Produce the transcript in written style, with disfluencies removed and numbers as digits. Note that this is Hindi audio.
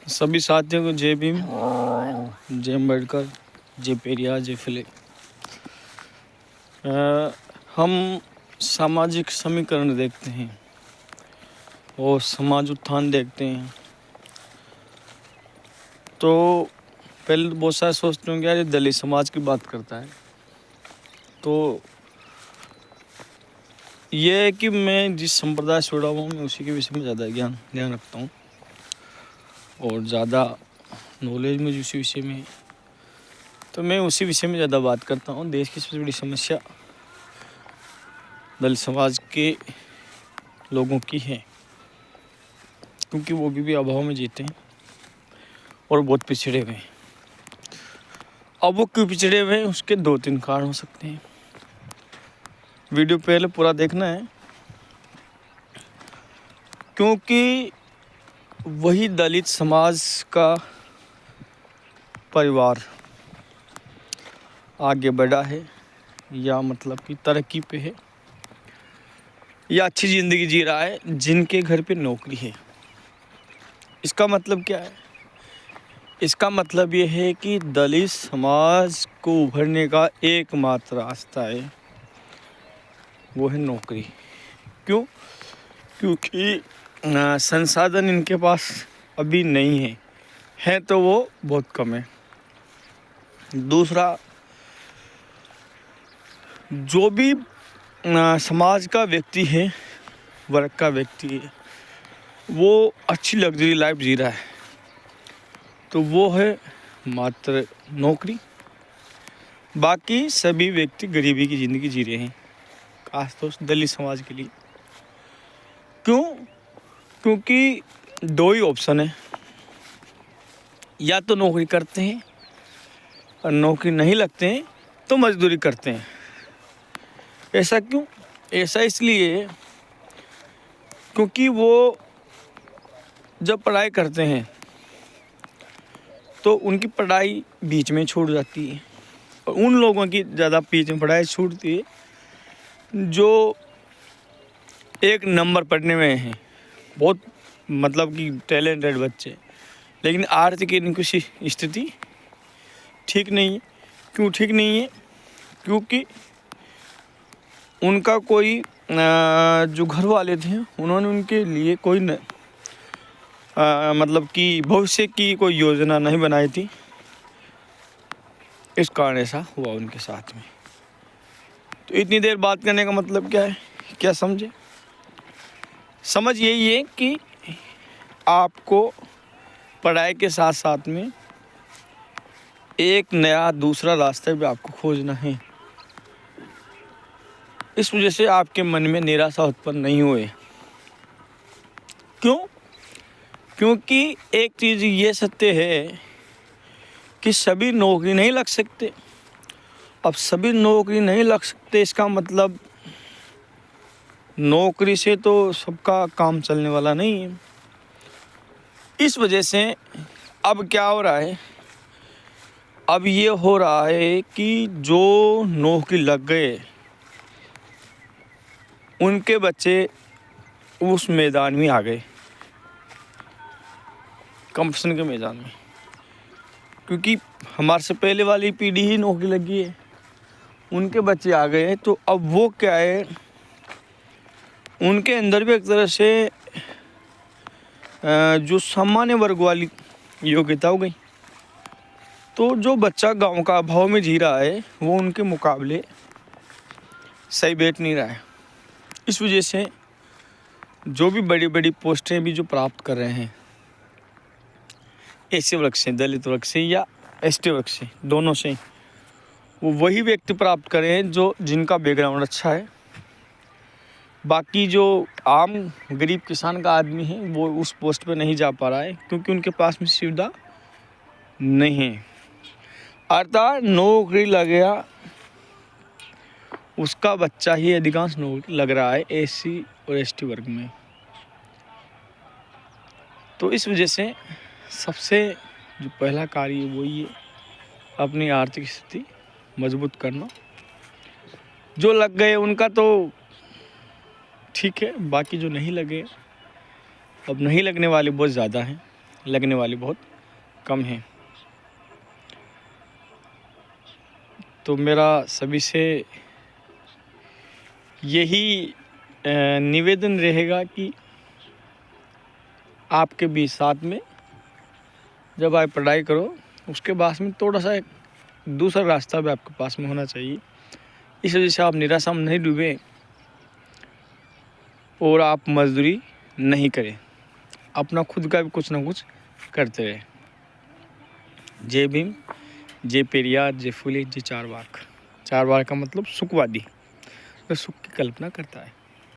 सभी साथियों को जय भीम, जय अम्बेडकर, जय पेरियार, जय फुले। हम सामाजिक समीकरण देखते हैं और समाज उत्थान देखते हैं तो पहले तो बहुत सारे सोचते होंगे यार ये दलित समाज की बात करता है। तो ये है कि मैं जिस संप्रदाय से जुड़ा हुआ हूँ मैं उसी के विषय में ज़्यादा ध्यान रखता हूँ और ज़्यादा नॉलेज मुझे उसी विषय में है, तो मैं उसी विषय में ज़्यादा बात करता हूँ। देश की सबसे बड़ी समस्या दलित समाज के लोगों की है, क्योंकि वो भी अभाव में जीते हैं और बहुत पिछड़े हुए हैं। अब वो क्यों पिछड़े हुए हैं उसके 2-3 कारण हो सकते हैं। वीडियो पहले पूरा देखना है, क्योंकि वही दलित समाज का परिवार आगे बढ़ा है या मतलब कि तरक्की पे है या अच्छी ज़िंदगी जी रहा है जिनके घर पे नौकरी है। इसका मतलब क्या है? इसका मतलब ये है कि दलित समाज को उभरने का एकमात्र रास्ता है, वो है नौकरी। क्यों? क्योंकि संसाधन इनके पास अभी नहीं है तो वो बहुत कम है। दूसरा, जो भी समाज का व्यक्ति है, वर्ग का व्यक्ति है, वो अच्छी लग्जरी लाइफ जी रहा है, तो वो है मात्र नौकरी। बाकी सभी व्यक्ति गरीबी की ज़िंदगी जी रहे हैं, खासतौर से दलित समाज के लिए। क्यों? क्योंकि 2 ही ऑप्शन है, या तो नौकरी करते हैं और नौकरी नहीं लगते हैं तो मजदूरी करते हैं। ऐसा क्यों? ऐसा इसलिए क्योंकि वो जब पढ़ाई करते हैं तो उनकी पढ़ाई बीच में छूट जाती है, और उन लोगों की ज़्यादा बीच में पढ़ाई छूटती है जो एक नंबर पढ़ने में हैं, बहुत मतलब कि टैलेंटेड बच्चे, लेकिन आर्थिक इनकी स्थिति ठीक नहीं है। क्यों ठीक नहीं है? क्योंकि उनका कोई जो घर वाले थे उन्होंने उनके लिए कोई मतलब कि भविष्य की कोई योजना नहीं बनाई थी। इस कारण ऐसा हुआ उनके साथ में। तो इतनी देर बात करने का मतलब क्या है? क्या समझे? समझ यही है कि आपको पढ़ाई के साथ साथ में एक नया दूसरा रास्ता भी आपको खोजना है। इस वजह से आपके मन में निराशा उत्पन्न नहीं हुए। क्यों? क्योंकि एक चीज़ ये सत्य है कि सभी नौकरी नहीं लग सकते। अब सभी नौकरी नहीं लग सकते, इसका मतलब नौकरी से तो सबका काम चलने वाला नहीं है। इस वजह से अब क्या हो रहा है? अब ये हो रहा है कि जो नौकरी लग गए उनके बच्चे उस मैदान में आ गए, कंपटीशन के मैदान में। क्योंकि हमारे से पहले वाली पीढ़ी ही नौकरी लगी है, उनके बच्चे आ गए हैं, तो अब वो क्या है, उनके अंदर भी एक तरह से जो सामान्य वर्ग वाली योग्यता हो गई। तो जो बच्चा गांव का अभाव में जी रहा है वो उनके मुकाबले सही बैठ नहीं रहा है। इस वजह से जो भी बड़ी बड़ी पोस्टें भी जो प्राप्त कर रहे हैं ऐसे वर्ग से, दलित वर्ग से या एसटी वर्ग से, दोनों से, वो वही व्यक्ति प्राप्त कर रहे हैं जो जिनका बैकग्राउंड अच्छा है। बाकी जो आम गरीब किसान का आदमी है वो उस पोस्ट पे नहीं जा पा रहा है, क्योंकि उनके पास में सुविधा नहीं है। अर्थात नौकरी लग गया उसका बच्चा ही अधिकांश नौकरी लग रहा है एससी और एसटी वर्ग में। तो इस वजह से सबसे जो पहला कार्य है वो ये अपनी आर्थिक स्थिति मजबूत करना। जो लग गए उनका तो ठीक है, बाकी जो नहीं लगे, अब नहीं लगने वाले बहुत ज़्यादा हैं। लगने वाली बहुत कम हैं। तो मेरा सभी से यही निवेदन रहेगा कि आपके भी साथ में जब आप पढ़ाई करो उसके बाद में थोड़ा सा एक दूसरा रास्ता भी आपके पास में होना चाहिए। इस वजह से आप निराशा में नहीं डूबे और आप मजदूरी नहीं करें, अपना खुद का भी कुछ ना कुछ करते रहे। जय भीम, जय पेरियार, जय फुले, जय चारवाक। चारवाक का मतलब सुखवादी, जो सुख की कल्पना करता है।